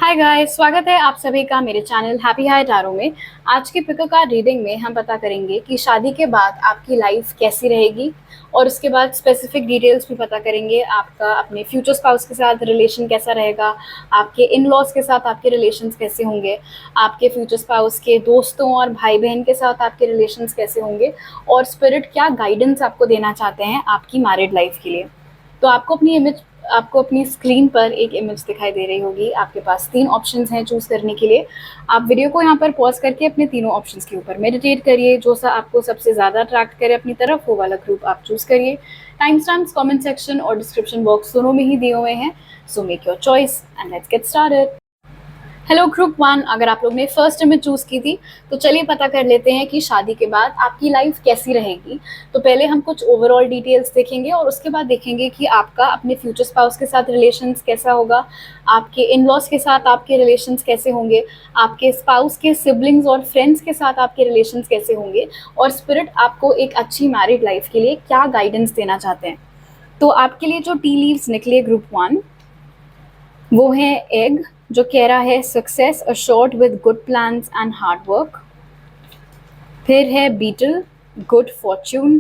Hi guys, स्वागत है आप सभी का मेरे चैनल हैप्पी हाई टैरो में। आज की पिको कार्ड रीडिंग में हम पता करेंगे कि शादी के बाद आपकी लाइफ कैसी रहेगी और उसके बाद स्पेसिफिक डिटेल्स भी पता करेंगे। आपका अपने फ्यूचर स्पाउस के साथ रिलेशन कैसा रहेगा, आपके इन लॉज के साथ आपके रिलेशंस कैसे होंगे, आपके फ्यूचर स्पाउस के दोस्तों और भाई बहन के साथ आपके रिलेशंस कैसे होंगे और स्पिरिट क्या गाइडेंस आपको देना चाहते हैं आपकी मैरिड लाइफ के लिए। तो आपको अपनी स्क्रीन पर एक इमेज दिखाई दे रही होगी। आपके पास 3 ऑप्शंस हैं चूज़ करने के लिए। आप वीडियो को यहाँ पर पॉज़ करके अपने तीनों ऑप्शंस के ऊपर मेडिटेट करिए। जो सा आपको सबसे ज़्यादा अट्रैक्ट करे अपनी तरफ, वो वाला ग्रुप आप चूज़ करिए। टाइम स्टैम्प्स कमेंट सेक्शन और डिस्क्रिप्शन बॉक्स दोनों में ही दिए हुए हैं। So make your choice and let's get started. Hello group 1, अगर आप लोग ने फर्स्ट इमेज चूज़ की थी तो चलिए पता कर लेते हैं कि शादी के बाद आपकी लाइफ कैसी रहेगी। तो पहले हम कुछ ओवरऑल डिटेल्स देखेंगे और उसके बाद देखेंगे कि आपका अपने फ्यूचर स्पाउस के साथ रिलेशंस कैसा होगा, आपके इन लॉज के साथ आपके रिलेशंस कैसे होंगे, आपके स्पाउस के सिबलिंग्स और फ्रेंड्स के साथ आपके रिलेशंस कैसे होंगे और स्पिरिट आपको एक अच्छी मैरिड लाइफ के लिए क्या गाइडेंस देना चाहते हैं। तो आपके लिए जो टी लीव्स निकले ग्रुप 1 वो है एग, जो कह रहा है success assured with good plans and hard work. फिर है बीटल, गुड फॉर्च्यून।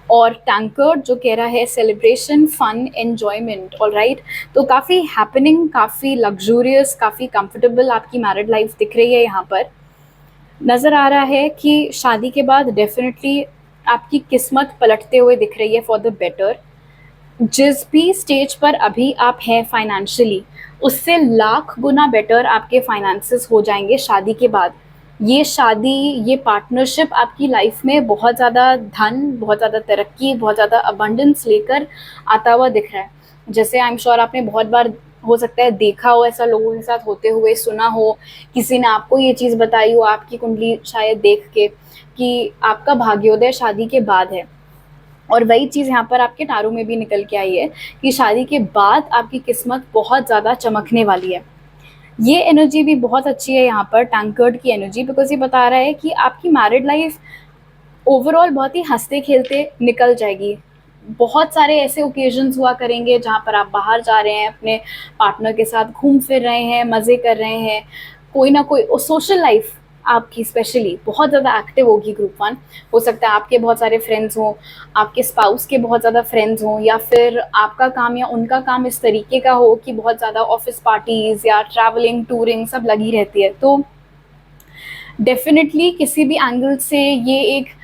और टैंकर्ड जो कह रहा है सेलिब्रेशन, फन, एन्जॉयमेंट। ऑलराइट, तो काफ़ी हैपनिंग, काफ़ी लग्जूरियस, काफ़ी कंफर्टेबल आपकी मैरिड लाइफ दिख रही है। यहाँ पर नज़र आ रहा है कि शादी के बाद डेफिनेटली आपकी किस्मत पलटते हुए दिख रही है फॉर द बेटर। जिस भी स्टेज पर अभी आप हैं फाइनेंशियली, उससे लाख गुना बेटर आपके फाइनेंसेस हो जाएंगे शादी के बाद। ये शादी, ये पार्टनरशिप आपकी लाइफ में बहुत ज़्यादा धन, बहुत ज़्यादा तरक्की, बहुत ज़्यादा अबंडेंस लेकर आता हुआ दिख रहा है। जैसे आई एम श्योर आपने बहुत बार हो सकता है देखा हो, ऐसा लोगों के साथ होते हुए सुना हो, किसी ने आपको ये चीज़ बताई हो आपकी कुंडली शायद देख के कि आपका भाग्योदय शादी के बाद है। और वही चीज़ यहाँ पर आपके टारो में भी निकल के आई है कि शादी के बाद आपकी किस्मत बहुत ज़्यादा चमकने वाली है। ये एनर्जी भी बहुत अच्छी है यहाँ पर, टैंकर्ड की एनर्जी, बिकॉज ये बता रहा है कि आपकी मैरिड लाइफ ओवरऑल बहुत ही हंसते खेलते निकल जाएगी। बहुत सारे ऐसे ओकेजन्स हुआ करेंगे जहाँ पर आप बाहर जा रहे हैं, अपने पार्टनर के साथ घूम फिर रहे हैं, मज़े कर रहे हैं, कोई ना कोई सोशल लाइफ आपकी स्पेशली बहुत ज़्यादा एक्टिव होगी ग्रुप 1। हो सकता है आपके बहुत सारे फ्रेंड्स हों, आपके स्पाउस के बहुत ज़्यादा फ्रेंड्स हों, या फिर आपका काम या उनका काम इस तरीके का हो कि बहुत ज़्यादा ऑफिस पार्टीज़ या ट्रैवलिंग, टूरिंग सब लगी रहती है। तो डेफिनेटली किसी भी एंगल से ये एक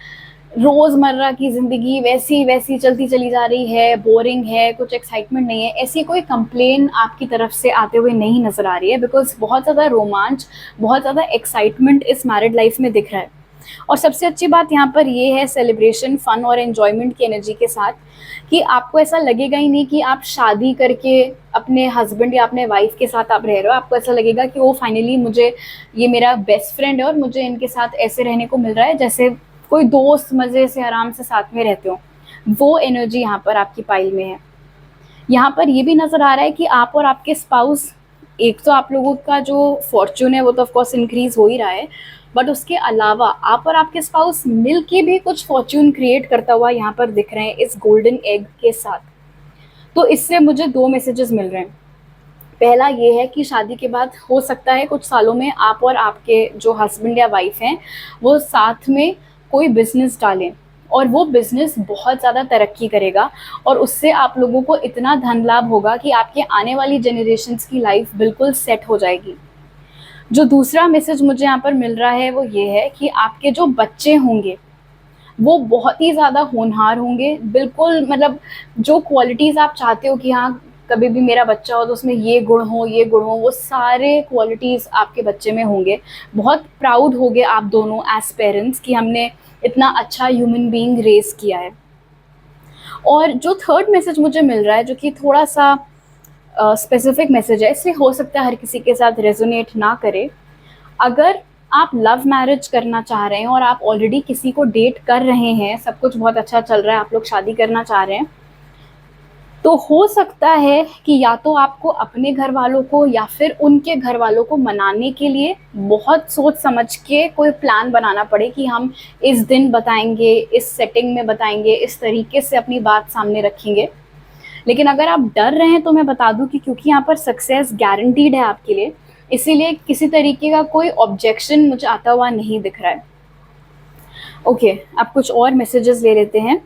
रोज़मर्रा की ज़िंदगी वैसी वैसी चलती चली जा रही है, बोरिंग है, कुछ एक्साइटमेंट नहीं है, ऐसी कोई कंप्लेन आपकी तरफ से आते हुए नहीं नज़र आ रही है। बिकॉज बहुत ज़्यादा रोमांच, बहुत ज़्यादा एक्साइटमेंट इस मैरिड लाइफ में दिख रहा है। और सबसे अच्छी बात यहाँ पर ये है सेलिब्रेशन, फन और एन्जॉयमेंट की एनर्जी के साथ, कि आपको ऐसा लगेगा ही नहीं कि आप शादी करके अपने हस्बैंड या अपने वाइफ के साथ आप रह रहे हो। आपको ऐसा लगेगा कि वो फाइनली मुझे, ये मेरा बेस्ट फ्रेंड है और मुझे इनके साथ ऐसे रहने को मिल रहा है जैसे कोई दोस्त मज़े से आराम से साथ में रहते हो। वो एनर्जी यहाँ पर आपकी पाइल में है। यहाँ पर ये भी नज़र आ रहा है कि आप और आपके स्पाउस, एक तो आप लोगों का जो फॉर्च्यून है वो तो ऑफकोर्स इंक्रीज हो ही रहा है, बट उसके अलावा आप और आपके स्पाउस मिल के भी कुछ फॉर्च्यून क्रिएट करता हुआ यहाँ पर दिख रहे हैं इस गोल्डन एग के साथ। तो इससे मुझे 2 मैसेजेस मिल रहे हैं। पहला ये है कि शादी के बाद हो सकता है कुछ सालों में आप और आपके जो हस्बैंड या वाइफ हैं वो साथ में कोई बिजनेस डालें और वो बिजनेस बहुत ज़्यादा तरक्की करेगा और उससे आप लोगों को इतना धन लाभ होगा कि आपके आने वाली जनरेशन्स की लाइफ बिल्कुल सेट हो जाएगी। जो दूसरा मैसेज मुझे यहाँ पर मिल रहा है वो ये है कि आपके जो बच्चे होंगे वो बहुत ही ज़्यादा होनहार होंगे। बिल्कुल, मतलब जो क्वालिटीज़ आप चाहते हो कि हाँ कभी भी मेरा बच्चा हो तो उसमें ये गुण हो, ये गुण हो, वो सारे क्वालिटीज़ आपके बच्चे में होंगे। बहुत प्राउड होगे आप दोनों एज पेरेंट्स कि हमने इतना अच्छा ह्यूमन बीइंग रेस किया है। और जो थर्ड मैसेज मुझे मिल रहा है, जो कि थोड़ा सा स्पेसिफिक मैसेज है, इसलिए हो सकता है हर किसी के साथ रेजोनेट ना करे। अगर आप लव मैरिज करना चाह रहे हैं और आप ऑलरेडी किसी को डेट कर रहे हैं, सब कुछ बहुत अच्छा चल रहा है, आप लोग शादी करना चाह रहे हैं, तो हो सकता है कि या तो आपको अपने घर वालों को या फिर उनके घर वालों को मनाने के लिए बहुत सोच समझ के कोई प्लान बनाना पड़े कि हम इस दिन बताएंगे, इस सेटिंग में बताएंगे, इस तरीके से अपनी बात सामने रखेंगे। लेकिन अगर आप डर रहे हैं तो मैं बता दूं कि क्योंकि यहाँ पर सक्सेस गारंटीड है आपके लिए, इसीलिए किसी तरीके का कोई ऑब्जेक्शन मुझे आता हुआ नहीं दिख रहा है। ओके, अब कुछ और मैसेजेस ले लेते हैं।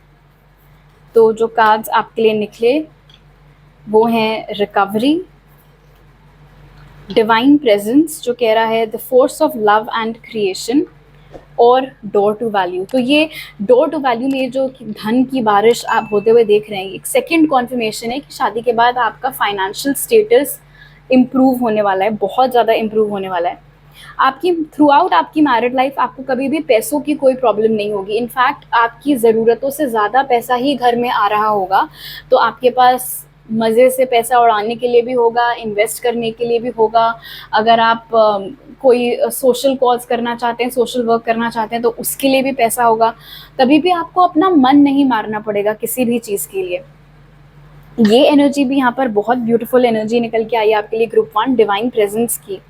तो जो कार्ड्स आपके लिए निकले वो हैं रिकवरी, डिवाइन प्रेजेंस जो कह रहा है the force of love and creation, और डोर टू वैल्यू। तो ये डोर टू वैल्यू में जो धन की बारिश आप होते हुए देख रहे हैं, एक सेकंड कॉन्फर्मेशन है कि शादी के बाद आपका फाइनेंशियल स्टेटस इम्प्रूव होने वाला है, बहुत ज़्यादा इम्प्रूव होने वाला है। आपकी थ्रू आउट आपकी मैरिड लाइफ आपको कभी भी पैसों की कोई प्रॉब्लम नहीं होगी। इनफैक्ट आपकी ज़रूरतों से ज़्यादा पैसा ही घर में आ रहा होगा, तो आपके पास मज़े से पैसा उड़ाने के लिए भी होगा, इन्वेस्ट करने के लिए भी होगा। अगर आप कोई सोशल कॉज करना चाहते हैं, सोशल वर्क करना चाहते हैं, तो उसके लिए भी पैसा होगा। कभी भी आपको अपना मन नहीं मारना पड़ेगा किसी भी चीज़ के लिए। ये एनर्जी भी यहाँ पर बहुत ब्यूटीफुल एनर्जी निकल के आई है आपके लिए ग्रुप 1 डिवाइन प्रेजेंस की,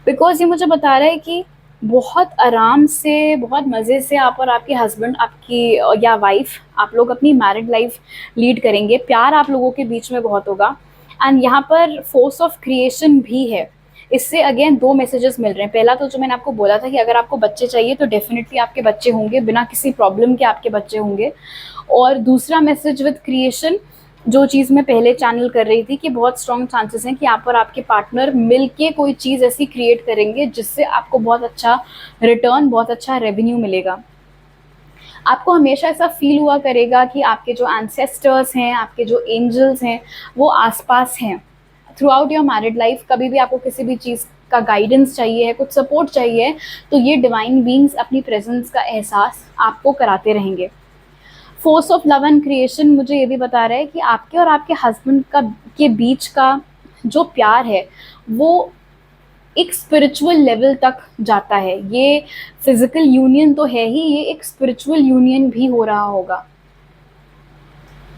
बिकॉज ये मुझे बता रहा है कि बहुत आराम से, बहुत मज़े से आप और आपके हस्बैंड, आपकी या वाइफ, आप लोग अपनी मैरिड लाइफ लीड करेंगे। प्यार आप लोगों के बीच में बहुत होगा, एंड यहाँ पर फोर्स ऑफ क्रिएशन भी है। इससे अगेन 2 मैसेजेस मिल रहे हैं। पहला तो जो मैंने आपको बोला था कि अगर आपको बच्चे चाहिए तो डेफिनेटली आपके बच्चे होंगे, बिना किसी प्रॉब्लम के आपके बच्चे होंगे। और दूसरा मैसेज विद क्रिएशन, जो चीज़ मैं पहले चैनल कर रही थी कि बहुत स्ट्रॉन्ग चांसेस हैं कि आप और आपके पार्टनर मिलके कोई चीज़ ऐसी क्रिएट करेंगे जिससे आपको बहुत अच्छा रिटर्न, बहुत अच्छा रेवेन्यू मिलेगा। आपको हमेशा ऐसा फील हुआ करेगा कि आपके जो एंसेस्टर्स हैं, आपके जो एंजल्स हैं, वो आसपास हैं through out your married life. कभी भी आपको किसी भी चीज़ का गाइडेंस चाहिए है, कुछ सपोर्ट चाहिए, तो ये डिवाइन बीइंग्स अपनी प्रेजेंस का एहसास आपको कराते रहेंगे। Force of love and creation मुझे ये भी बता रहा है कि आपके और आपके हस्बैंड का के बीच का जो प्यार है वो एक स्पिरिचुअल लेवल तक जाता है। ये फिजिकल यूनियन तो है ही, ये एक स्पिरिचुअल यूनियन भी हो रहा होगा।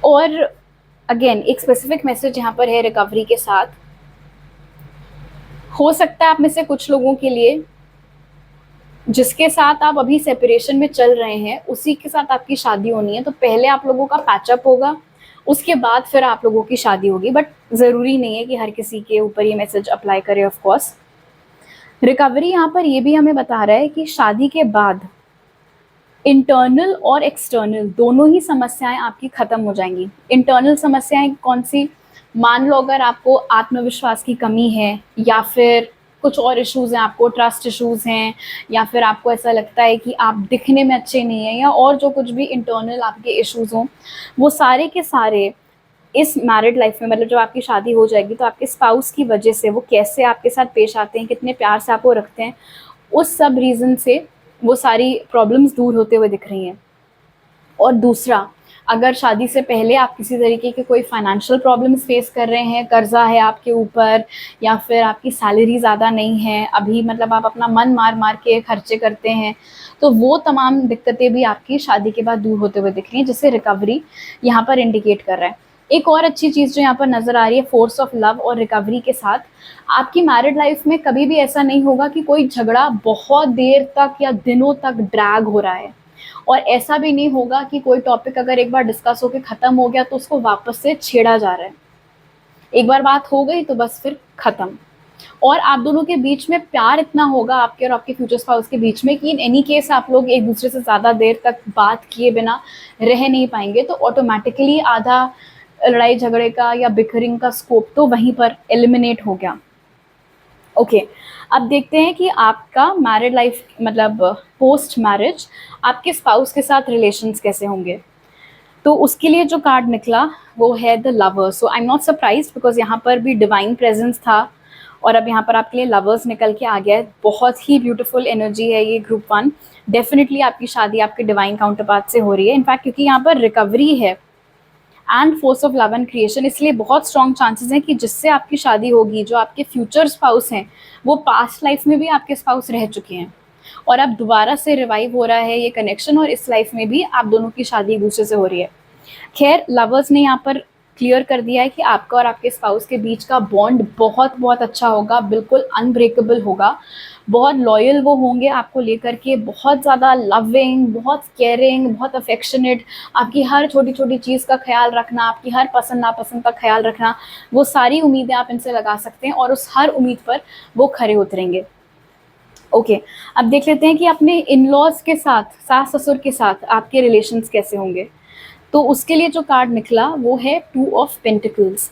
और अगेन एक स्पेसिफिक मैसेज यहाँ पर है रिकवरी के साथ। हो सकता है आप में से कुछ लोगों के लिए जिसके साथ आप अभी सेपरेशन में चल रहे हैं उसी के साथ आपकी शादी होनी है, तो पहले आप लोगों का पैचअप होगा, उसके बाद फिर आप लोगों की शादी होगी। बट ज़रूरी नहीं है कि हर किसी के ऊपर ये मैसेज अप्लाई करे। ऑफ कोर्स रिकवरी यहाँ पर ये भी हमें बता रहा है कि शादी के बाद इंटरनल और एक्सटर्नल दोनों ही समस्याएं आपकी ख़त्म हो जाएंगी। इंटरनल समस्याएं कौन सी? मान लो अगर आपको आत्मविश्वास की कमी है, या फिर कुछ और इश्यूज़ हैं, आपको ट्रस्ट इश्यूज़ हैं, या फिर आपको ऐसा लगता है कि आप दिखने में अच्छे नहीं हैं, या और जो कुछ भी इंटरनल आपके इश्यूज़ हों, वो सारे के सारे इस मैरिड लाइफ में, मतलब जब आपकी शादी हो जाएगी तो आपके स्पाउस की वजह से, वो कैसे आपके साथ पेश आते हैं, कितने प्यार से आपको रखते हैं, उस सब रीज़न से वो सारी प्रॉब्लम्स दूर होते हुए दिख रही हैं। और दूसरा, अगर शादी से पहले आप किसी तरीके के कोई फाइनेंशियल प्रॉब्लम्स फेस कर रहे हैं, कर्जा है आपके ऊपर, या फिर आपकी सैलरी ज़्यादा नहीं है अभी, मतलब आप अपना मन मार मार के खर्चे करते हैं, तो वो तमाम दिक्कतें भी आपकी शादी के बाद दूर होते हुए दिख रही हैं, जिससे रिकवरी यहाँ पर इंडिकेट कर रहा है। एक और अच्छी चीज़ जो यहाँ पर नज़र आ रही है फोर्स ऑफ लव और रिकवरी के साथ, आपकी मैरिड लाइफ में कभी भी ऐसा नहीं होगा कि कोई झगड़ा बहुत देर तक या दिनों तक ड्रैग हो रहा है, और ऐसा भी नहीं होगा कि कोई टॉपिक अगर एक बार डिस्कस होकर ख़त्म हो गया तो उसको वापस से छेड़ा जा रहा है। एक बार बात हो गई तो बस फिर ख़त्म। और आप दोनों के बीच में प्यार इतना होगा, आपके और आपके फ्यूचर स्पाउस के बीच में, कि इन एनी केस आप लोग एक दूसरे से ज़्यादा देर तक बात किए बिना रह नहीं पाएंगे, तो ऑटोमेटिकली आधा लड़ाई झगड़े का या बिखरिंग का स्कोप तो वहीं पर एलिमिनेट हो गया। ओके, अब देखते हैं कि आपका मैरिड लाइफ, मतलब पोस्ट मैरिज आपके स्पाउस के साथ रिलेशंस कैसे होंगे। तो उसके लिए जो कार्ड निकला वो है the lover. So I am not surprise, because यहाँ पर भी डिवाइन प्रेजेंस था और अब यहाँ पर आपके लिए लवर्स निकल के आ गया है। बहुत ही ब्यूटीफुल एनर्जी है ये ग्रुप 1। डेफिनेटली आपकी शादी आपके डिवाइन काउंटरपार्ट से हो रही है। इनफैक्ट क्योंकि यहाँ पर रिकवरी है and force of love and creation, इसलिए बहुत स्ट्रॉन्ग चांसेस हैं कि जिससे आपकी शादी होगी, जो आपके फ्यूचर स्पाउस हैं, वो पास्ट लाइफ में भी आपके स्पाउस रह चुके हैं और अब दोबारा से रिवाइव हो रहा है ये कनेक्शन, और इस लाइफ में भी आप दोनों की शादी एक दूसरे से हो रही है। खैर, लवर्स ने यहाँ पर क्लियर कर दिया है कि आपका और आपके स्पाउस के बीच का बॉन्ड बहुत बहुत अच्छा होगा, बिल्कुल अनब्रेकेबल होगा, बहुत लॉयल वो होंगे आपको लेकर के, बहुत ज़्यादा लविंग, बहुत केयरिंग, बहुत अफेक्शनेट, आपकी हर छोटी छोटी चीज़ का ख्याल रखना, आपकी हर पसंद नापसंद का ख्याल रखना, वो सारी उम्मीदें आप इनसे लगा सकते हैं और उस हर उम्मीद पर वो खरे उतरेंगे। ओके, अब देख लेते हैं कि अपने इन लॉज के साथ, सास ससुर के साथ आपके रिलेशंस कैसे होंगे। तो उसके लिए जो कार्ड निकला वो है two of pentacles.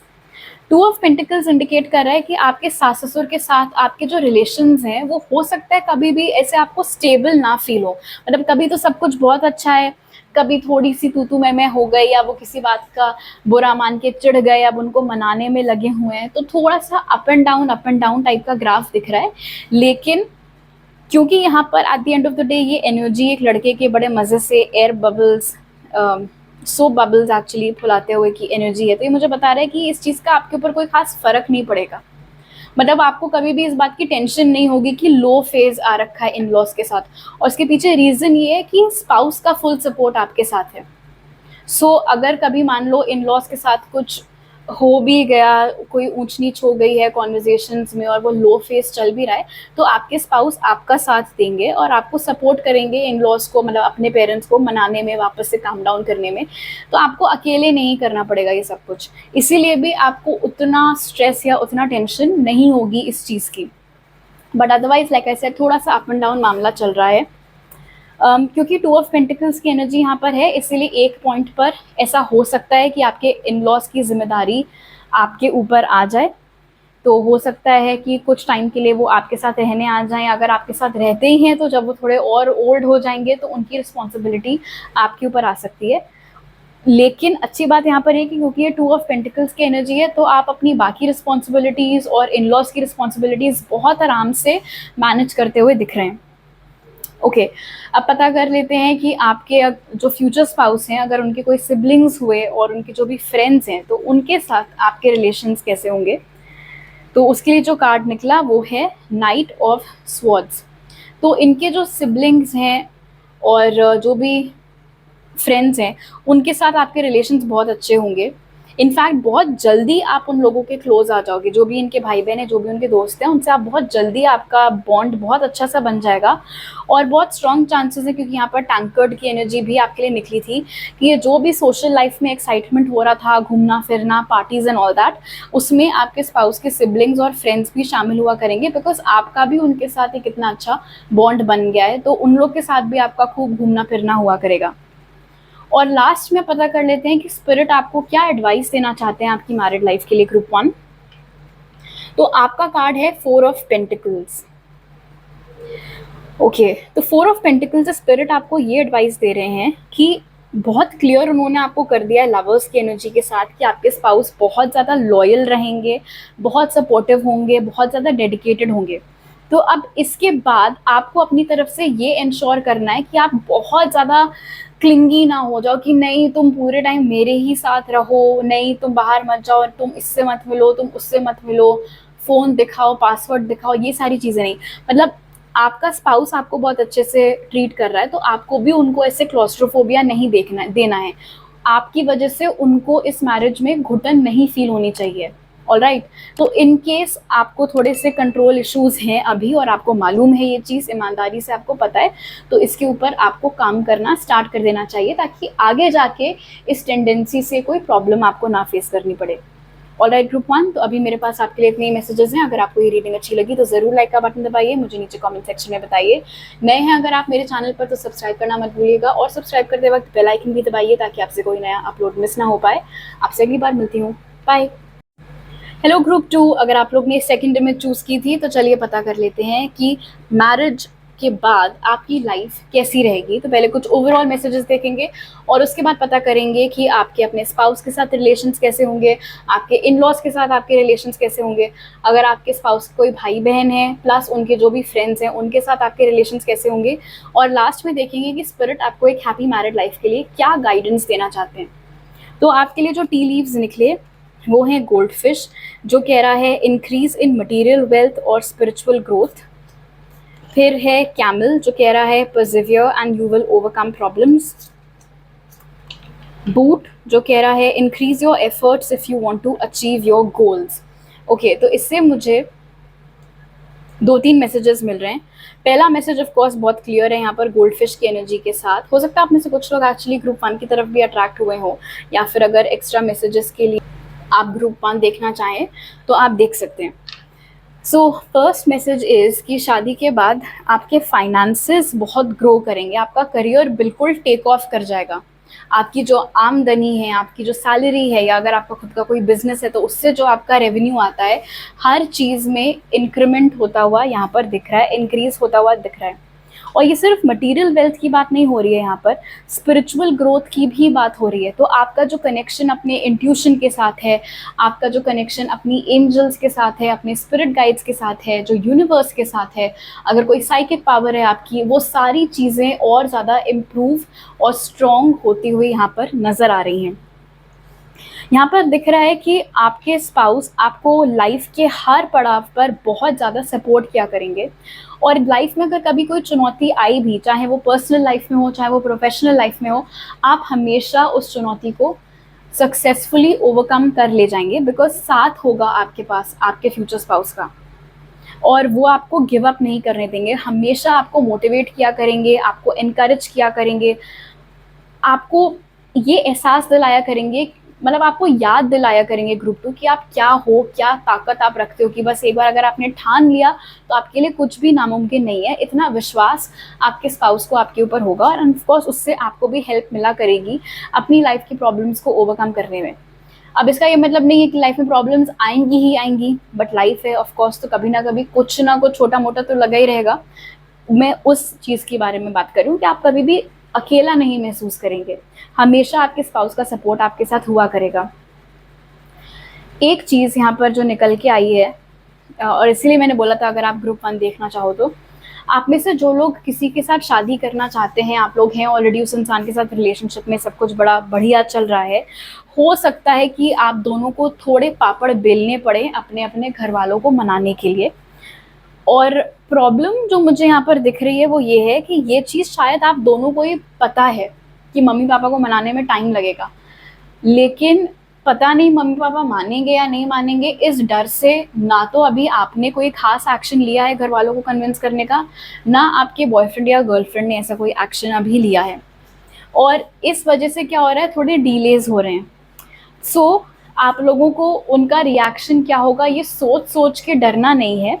Two of pentacles indicate कर रहा है कि आपके सास ससुर के साथ आपके जो रिलेशंस हैं वो हो सकता है कभी भी ऐसे आपको स्टेबल ना फील हो, मतलब कभी तो सब कुछ बहुत अच्छा है, कभी थोड़ी सी तू मैं हो गई, या वो किसी बात का बुरा मान के चिढ़ गए, अब उनको मनाने में लगे हुए हैं, तो थोड़ा सा अप एंड डाउन टाइप का ग्राफ दिख रहा है। लेकिन क्योंकि यहाँ पर at the end of the day ये एनर्जी एक लड़के के बड़े मज़े से air bubbles, soap bubbles actually फुलाते हुए की एनर्जी है, तो ये मुझे बता रहा है कि इस चीज़ का आपके ऊपर कोई खास फर्क नहीं पड़ेगा, मतलब आपको कभी भी इस बात की टेंशन नहीं होगी कि लो फेज आ रखा है इन लॉज के साथ। और इसके पीछे रीज़न ये है कि स्पाउस का फुल सपोर्ट आपके साथ है। सो अगर कभी मान लो इन लॉज के साथ कुछ हो भी गया, कोई ऊंच नीच हो गई है कॉन्वर्जेशंस में और वो लो फेस चल भी रहा है, तो आपके स्पाउस आपका साथ देंगे और आपको सपोर्ट करेंगे इन लॉज को, मतलब अपने पेरेंट्स को मनाने में, वापस से काम डाउन करने में। तो आपको अकेले नहीं करना पड़ेगा ये सब कुछ, इसीलिए भी आपको उतना स्ट्रेस या उतना टेंशन नहीं होगी इस चीज़ की। But otherwise like I said, थोड़ा सा अप एंड डाउन मामला चल रहा है। क्योंकि टू ऑफ पेंटिकल्स की एनर्जी यहाँ पर है, इसीलिए एक पॉइंट पर ऐसा हो सकता है कि आपके इन लॉज की जिम्मेदारी आपके ऊपर आ जाए। तो हो सकता है कि कुछ टाइम के लिए वो आपके साथ रहने आ जाएं, अगर आपके साथ रहते ही हैं तो जब वो थोड़े और ओल्ड हो जाएंगे तो उनकी रिस्पॉन्सिबिलिटी आपके ऊपर आ सकती है। लेकिन अच्छी बात यहाँ पर है कि क्योंकि ये टू ऑफ पेंटिकल्स की एनर्जी है, तो आप अपनी बाकी रिस्पॉन्सिबिलिटीज़ और इन लॉज की रिस्पॉन्सिबिलिटीज़ बहुत आराम से मैनेज करते हुए दिख रहे हैं। ओके, अब पता कर लेते हैं कि आपके जो फ्यूचर स्पाउस हैं, अगर उनके कोई सिबलिंग्स हुए और उनके जो भी फ्रेंड्स हैं, तो उनके साथ आपके रिलेशंस कैसे होंगे। तो उसके लिए जो कार्ड निकला वो है नाइट ऑफ स्वॉर्ड्स। तो इनके जो सिबलिंग्स हैं और जो भी फ्रेंड्स हैं, उनके साथ आपके रिलेशंस बहुत अच्छे होंगे। इनफैक्ट बहुत जल्दी आप उन लोगों के क्लोज आ जाओगे, जो भी इनके भाई बहन हैं, जो भी उनके दोस्त हैं, उनसे आप बहुत जल्दी, आपका बॉन्ड बहुत अच्छा सा बन जाएगा। और बहुत स्ट्रॉन्ग चांसेस है, क्योंकि यहाँ पर टैंकर्ड की एनर्जी भी आपके लिए निकली थी, कि ये जो भी सोशल लाइफ में एक्साइटमेंट हो रहा था, घूमना फिरना, पार्टीज एंड ऑल दैट, उसमें आपके स्पाउस के सिबलिंग्स और फ्रेंड्स भी शामिल हुआ करेंगे, बिकॉज आपका भी उनके साथ एक इतना अच्छा बॉन्ड बन गया है, तो उन लोग के साथ भी आपका खूब घूमना फिरना हुआ करेगा। और लास्ट में पता कर लेते हैं कि स्पिरिट आपको क्या एडवाइस देना चाहते हैं आपकी मैरिड लाइफ के लिए, ग्रुप 1। तो आपका कार्ड है 4 ऑफ पेंटिकल्स। ओके, तो 4 ऑफ पेंटिकल्स स्पिरिट आपको ये एडवाइस दे रहे हैं कि बहुत क्लियर उन्होंने आपको कर दिया है लवर्स की एनर्जी के साथ, कि आपके स्पाउस बहुत ज़्यादा लॉयल रहेंगे, बहुत सपोर्टिव होंगे, बहुत ज़्यादा डेडिकेटेड होंगे। तो अब इसके बाद आपको अपनी तरफ से ये इंश्योर करना है कि आप बहुत ज़्यादा क्लिंगी ना हो जाओ, कि नहीं तुम पूरे टाइम मेरे ही साथ रहो, नहीं तुम बाहर मत जाओ, तुम इससे मत मिलो, तुम उससे मत मिलो, फ़ोन दिखाओ, पासवर्ड दिखाओ, ये सारी चीज़ें नहीं। मतलब आपका स्पाउस आपको बहुत अच्छे से ट्रीट कर रहा है, तो आपको भी उनको ऐसे क्लॉस्ट्रोफोबिया नहीं देना है। आपकी वजह से उनको इस मैरिज में घुटन नहीं फील होनी चाहिए। ऑलराइट, तो इन केस आपको थोड़े से कंट्रोल इश्यूज हैं अभी, और आपको मालूम है ये चीज़, ईमानदारी से आपको पता है, तो इसके ऊपर आपको काम करना स्टार्ट कर देना चाहिए, ताकि आगे जाके इस टेंडेंसी से कोई प्रॉब्लम आपको ना फेस करनी पड़े। ऑलराइट ग्रुप 1, तो अभी मेरे पास आपके लिए इतने मैसेजेस हैं। अगर आपको ये रीडिंग अच्छी लगी तो ज़रूर लाइक का बटन दबाइए, मुझे नीचे कमेंट सेक्शन में बताइए। नए हैं अगर आप मेरे चैनल पर तो सब्सक्राइब करना मत भूलिएगा, और सब्सक्राइब करते वक्त बेल आइकन भी दबाइए, ताकि आपसे कोई नया अपलोड मिस ना हो पाए। आपसे अगली बार मिलती हूँ, बाय। हेलो ग्रुप 2, अगर आप लोग ने सेकंड इमेज चूज़ की थी, तो चलिए पता कर लेते हैं कि मैरिज के बाद आपकी लाइफ कैसी रहेगी। तो पहले कुछ ओवरऑल मैसेजेस देखेंगे और उसके बाद पता करेंगे कि आपके अपने स्पाउस के साथ रिलेशंस कैसे होंगे, आपके इन लॉज के साथ आपके रिलेशंस कैसे होंगे, अगर आपके स्पाउस कोई भाई बहन है प्लस उनके जो भी फ्रेंड्स हैं उनके साथ आपके रिलेशंस कैसे होंगे, और लास्ट में देखेंगे कि स्पिरिट आपको एक हैप्पी मैरिड लाइफ के लिए क्या गाइडेंस देना चाहते हैं। तो आपके लिए जो टी लीव्स निकले वो हैं गोल्ड फिश, जो कह रहा है इंक्रीज इन मटेरियल वेल्थ और स्पिरिचुअल ग्रोथ। फिर है कैमल, जो कह रहा है persevere and you will overcome problems. Boot जो कह रहा है increase your efforts if you want to achieve your goals. Okay, तो इससे मुझे 2-3 मैसेजेस मिल रहे हैं। पहला मैसेज ऑफ कोर्स बहुत क्लियर है यहाँ पर गोल्ड फिश की एनर्जी के साथ। हो सकता है आप में से कुछ लोग एक्चुअली ग्रुप 1 की तरफ भी अट्रैक्ट हुए हों, या फिर अगर एक्स्ट्रा मैसेजेस के लिए आप ग्रुप 1 देखना चाहें तो आप देख सकते हैं। सो फर्स्ट मैसेज इज़ कि शादी के बाद आपके फाइनेंसेस बहुत ग्रो करेंगे, आपका करियर बिल्कुल टेक ऑफ कर जाएगा। आपकी जो आमदनी है, आपकी जो सैलरी है, या अगर आपका खुद का कोई बिजनेस है तो उससे जो आपका रेवेन्यू आता है, हर चीज़ में इंक्रीमेंट होता हुआ यहाँ पर दिख रहा है, इंक्रीज होता हुआ दिख रहा है। और ये सिर्फ मटेरियल वेल्थ की बात नहीं हो रही है, यहाँ पर स्पिरिचुअल ग्रोथ की भी बात हो रही है। तो आपका जो कनेक्शन अपने इंट्यूशन के साथ है, आपका जो कनेक्शन अपनी एंजल्स के साथ है, अपने स्पिरिट गाइड्स के साथ है, जो यूनिवर्स के साथ है, अगर कोई साइकिक पावर है आपकी, वो सारी चीज़ें और ज़्यादा इम्प्रूव और स्ट्रॉन्ग होती हुई यहाँ पर नज़र आ रही हैं। यहाँ पर दिख रहा है कि आपके स्पाउस आपको लाइफ के हर पड़ाव पर बहुत ज़्यादा सपोर्ट किया करेंगे। और लाइफ में अगर कभी कोई चुनौती आई भी, चाहे वो पर्सनल लाइफ में हो, चाहे वो प्रोफेशनल लाइफ में हो, आप हमेशा उस चुनौती को सक्सेसफुली ओवरकम कर ले जाएंगे, बिकॉज साथ होगा आपके पास आपके फ्यूचर स्पाउस का, और वो आपको गिव अप नहीं करने देंगे, हमेशा आपको मोटिवेट किया करेंगे, आपको इनकरेज किया करेंगे, आपको ये एहसास दिलाया करेंगे, मतलब आपको याद दिलाया करेंगे ग्रुप 2 कि आप क्या हो, क्या ताकत आप रखते हो, कि बस एक बार अगर आपने ठान लिया तो आपके लिए कुछ भी नामुमकिन नहीं है। इतना विश्वास आपके स्पाउस को आपके ऊपर होगा, और ऑफकोर्स उससे आपको भी हेल्प मिला करेगी अपनी लाइफ की प्रॉब्लम्स को ओवरकम करने में। अब इसका ये मतलब नहीं है कि लाइफ में प्रॉब्लम्स आएंगी ही आएंगी, बट लाइफ है ऑफकोर्स, तो कभी ना कभी कुछ ना कुछ छोटा मोटा तो लगा ही रहेगा। मैं उस चीज़ के बारे में बात कर रही हूँ कि आप कभी भी अकेला नहीं महसूस करेंगे, हमेशा आपके स्पाउस का सपोर्ट आपके साथ हुआ करेगा। एक चीज़ यहाँ पर जो निकल के आई है, और इसीलिए मैंने बोला था अगर आप ग्रुप 1 देखना चाहो तो, आप में से जो लोग किसी के साथ शादी करना चाहते हैं, आप लोग हैं ऑलरेडी उस इंसान के साथ रिलेशनशिप में, सब कुछ बड़ा बढ़िया चल रहा है, हो सकता है कि आप दोनों को थोड़े पापड़ बेलने पड़े अपने अपने घर वालों को मनाने के लिए। और प्रॉब्लम जो मुझे यहाँ पर दिख रही है वो ये है कि ये चीज़ शायद आप दोनों को ही पता है कि मम्मी पापा को मनाने में टाइम लगेगा, लेकिन पता नहीं मम्मी पापा मानेंगे या नहीं मानेंगे, इस डर से ना तो अभी आपने कोई खास एक्शन लिया है घर वालों को कन्विंस करने का, ना आपके बॉयफ्रेंड या गर्लफ्रेंड ने ऐसा कोई एक्शन अभी लिया है, और इस वजह से क्या हो रहा है, थोड़े डिलेज हो रहे हैं। सो आप लोगों को उनका रिएक्शन क्या होगा ये सोच सोच के डरना नहीं है।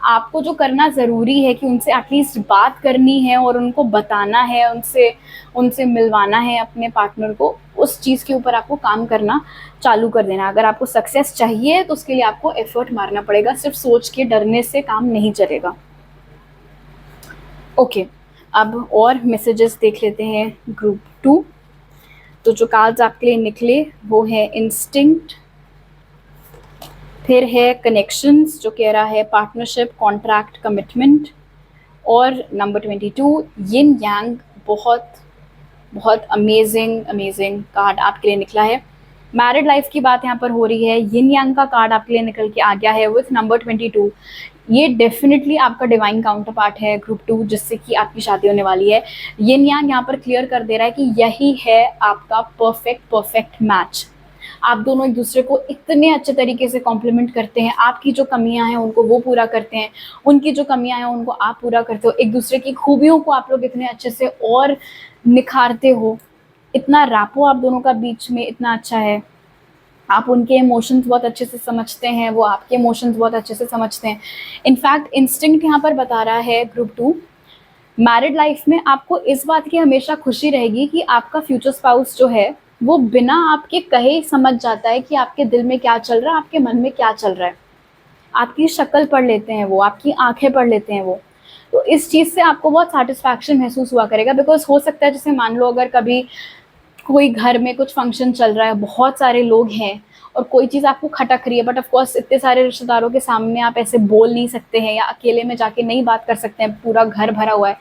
आपको जो करना ज़रूरी है कि उनसे एटलीस्ट बात करनी है और उनको बताना है, उनसे उनसे मिलवाना है अपने पार्टनर को, उस चीज़ के ऊपर आपको काम करना चालू कर देना। अगर आपको सक्सेस चाहिए तो उसके लिए आपको एफर्ट मारना पड़ेगा, सिर्फ सोच के डरने से काम नहीं चलेगा। ओके, अब और मैसेजेस देख लेते हैं ग्रुप 2। तो जो कार्ड्स आपके लिए निकले वो है इंस्टिंक्ट, फिर है कनेक्शंस जो कह रहा है पार्टनरशिप, कॉन्ट्रैक्ट, कमिटमेंट, और नंबर 22 यिन यांग। बहुत बहुत अमेजिंग अमेजिंग कार्ड आपके लिए निकला है। मैरिड लाइफ की बात यहाँ पर हो रही है, यिन यांग का कार्ड आपके लिए निकल के आ गया है विथ नंबर 22। ये डेफिनेटली आपका डिवाइन काउंटर पार्ट है ग्रुप 2, जिससे कि आपकी शादी होने वाली है। यिन यांग यहाँ पर क्लियर कर दे रहा है कि यही है आपका परफेक्ट मैच। आप दोनों एक दूसरे को इतने अच्छे तरीके से कॉम्प्लीमेंट करते हैं, आपकी जो कमियां हैं उनको वो पूरा करते हैं, उनकी जो कमियां हैं उनको आप पूरा करते हो, एक दूसरे की खूबियों को आप लोग इतने अच्छे से और निखारते हो, इतना रैपो आप दोनों का बीच में इतना अच्छा है। आप उनके इमोशंस बहुत अच्छे से समझते हैं, वो आपके इमोशंस बहुत अच्छे से समझते हैं। इनफैक्ट इंस्टिंक्ट यहाँ पर बता रहा है ग्रुप 2, मैरिड लाइफ में आपको इस बात की हमेशा खुशी रहेगी कि आपका फ्यूचर स्पाउस जो है वो बिना आपके कहे ही समझ जाता है कि आपके दिल में क्या चल रहा है, आपके मन में क्या चल रहा है। आपकी शक्ल पढ़ लेते हैं वो, आपकी आंखें पढ़ लेते हैं वो। तो इस चीज़ से आपको बहुत सेटिस्फैक्शन महसूस हुआ करेगा, बिकॉज हो सकता है जैसे मान लो अगर कभी कोई घर में कुछ फंक्शन चल रहा है, बहुत सारे लोग हैं और कोई चीज़ आपको खटक रही है, बट ऑफ कोर्स इतने सारे रिश्तेदारों के सामने आप ऐसे बोल नहीं सकते हैं या अकेले में जाके नहीं बात कर सकते हैं, पूरा घर भरा हुआ है,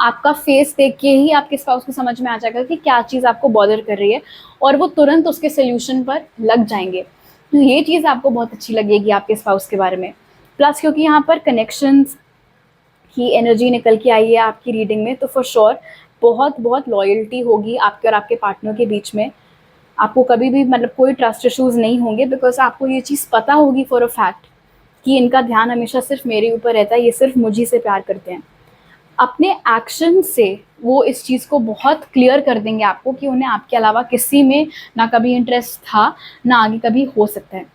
आपका फेस देख के ही आपके स्पाउस को समझ में आ जाएगा कि क्या चीज़ आपको बॉदर कर रही है, और वो तुरंत उसके सोल्यूशन पर लग जाएंगे। तो ये चीज़ आपको बहुत अच्छी लगेगी आपके स्पाउस के बारे में। प्लस क्योंकि यहाँ पर कनेक्शंस की एनर्जी निकल के आई है आपकी रीडिंग में, तो फॉर श्योर बहुत बहुत लॉयल्टी होगी आपके और आपके पार्टनर के बीच में। आपको कभी भी मतलब कोई ट्रस्ट इश्यूज़ नहीं होंगे, बिकॉज़ आपको ये चीज़ पता होगी फॉर अ फैक्ट कि इनका ध्यान हमेशा सिर्फ मेरे ऊपर रहता है, ये सिर्फ मुझी से प्यार करते हैं। अपने एक्शन से वो इस चीज़ को बहुत क्लियर कर देंगे आपको कि उन्हें आपके अलावा किसी में ना कभी इंटरेस्ट था, ना आगे कभी हो सकता है।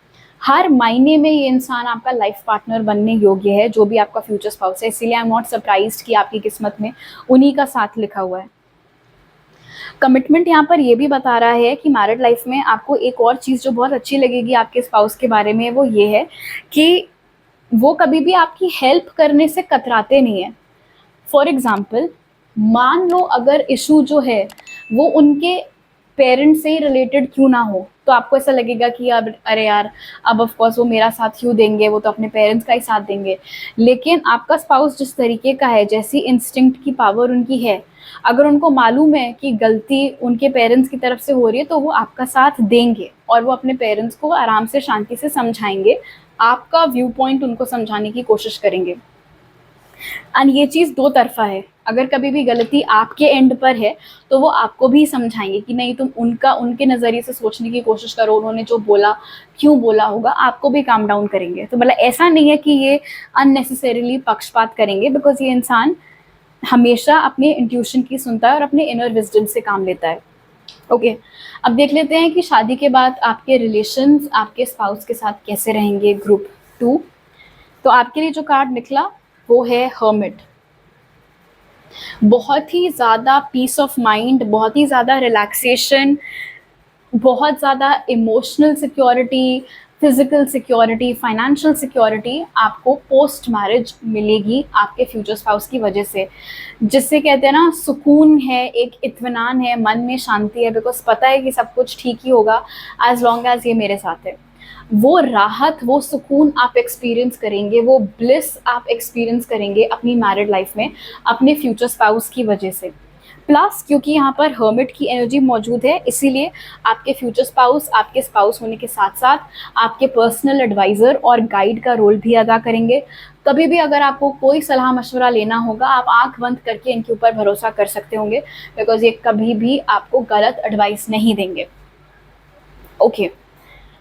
हर मायने में ये इंसान आपका लाइफ पार्टनर बनने योग्य है, जो भी आपका फ्यूचर स्पाउस है। इसीलिए आई एम नॉट सरप्राइज्ड कि आपकी किस्मत में उन्हीं का साथ लिखा हुआ है। कमिटमेंट यहाँ पर ये भी बता रहा है कि मैरिड लाइफ में आपको एक और चीज़ जो बहुत अच्छी लगेगी आपके स्पाउस के बारे में, वो ये है कि वो कभी भी आपकी हेल्प करने से कतराते नहीं हैं। फॉर एग्ज़ाम्पल, मान लो अगर इशू जो है वो उनके पेरेंट्स से ही रिलेटेड क्यों ना हो, तो आपको ऐसा लगेगा कि अब अरे यार, अब ऑफ कोर्स वो मेरा साथ क्यों देंगे, वो तो अपने पेरेंट्स का ही साथ देंगे। लेकिन आपका स्पाउस जिस तरीके का है, जैसी इंस्टिंक्ट की पावर उनकी है, अगर उनको मालूम है कि गलती उनके पेरेंट्स की तरफ से हो रही है, तो वो आपका साथ देंगे और वो अपने पेरेंट्स को आराम से शांति से समझाएंगे, आपका व्यू पॉइंट उनको समझाने की कोशिश करेंगे। एंड ये चीज़ दो तरफा है। अगर कभी भी गलती आपके एंड पर है, तो वो आपको भी समझाएंगे कि नहीं, तुम उनके नज़रिए से सोचने की कोशिश करो, उन्होंने जो बोला क्यों बोला होगा, आपको भी काम डाउन करेंगे। तो मतलब ऐसा नहीं है कि ये अननेसेसरीली पक्षपात करेंगे, बिकॉज ये इंसान हमेशा अपने इंट्यूशन की सुनता है और अपने इनर विजडम से काम लेता है। ओके, अब देख लेते हैं कि शादी के बाद आपके रिलेशंस आपके स्पाउस के साथ कैसे रहेंगे। ग्रुप 2, तो आपके लिए जो कार्ड निकला वो है हर्मिट। बहुत ही ज़्यादा पीस ऑफ माइंड, बहुत ही ज़्यादा रिलैक्सेशन, बहुत ज़्यादा emotional security, physical security, financial security आपको पोस्ट मैरिज मिलेगी आपके फ्यूचर स्पाउस की वजह से। जिससे कहते हैं ना, सुकून है, एक इत्मीनान है, मन में शांति है, बिकॉज पता है कि सब कुछ ठीक ही होगा एज लॉन्ग एज ये मेरे साथ है। वो राहत, वो सुकून आप एक्सपीरियंस करेंगे, वो ब्लिस आप एक्सपीरियंस करेंगे अपनी मैरिड लाइफ में अपने फ्यूचर स्पाउस की वजह से। प्लस क्योंकि यहाँ पर हर्मिट की एनर्जी मौजूद है, इसीलिए आपके फ्यूचर स्पाउस आपके स्पाउस होने के साथ साथ आपके पर्सनल एडवाइज़र और गाइड का रोल भी अदा करेंगे। कभी भी अगर आपको कोई सलाह मशवरा लेना होगा, आप आंख बंद करके इनके ऊपर भरोसा कर सकते होंगे, बिकॉज ये कभी भी आपको गलत एडवाइस नहीं देंगे। ओके,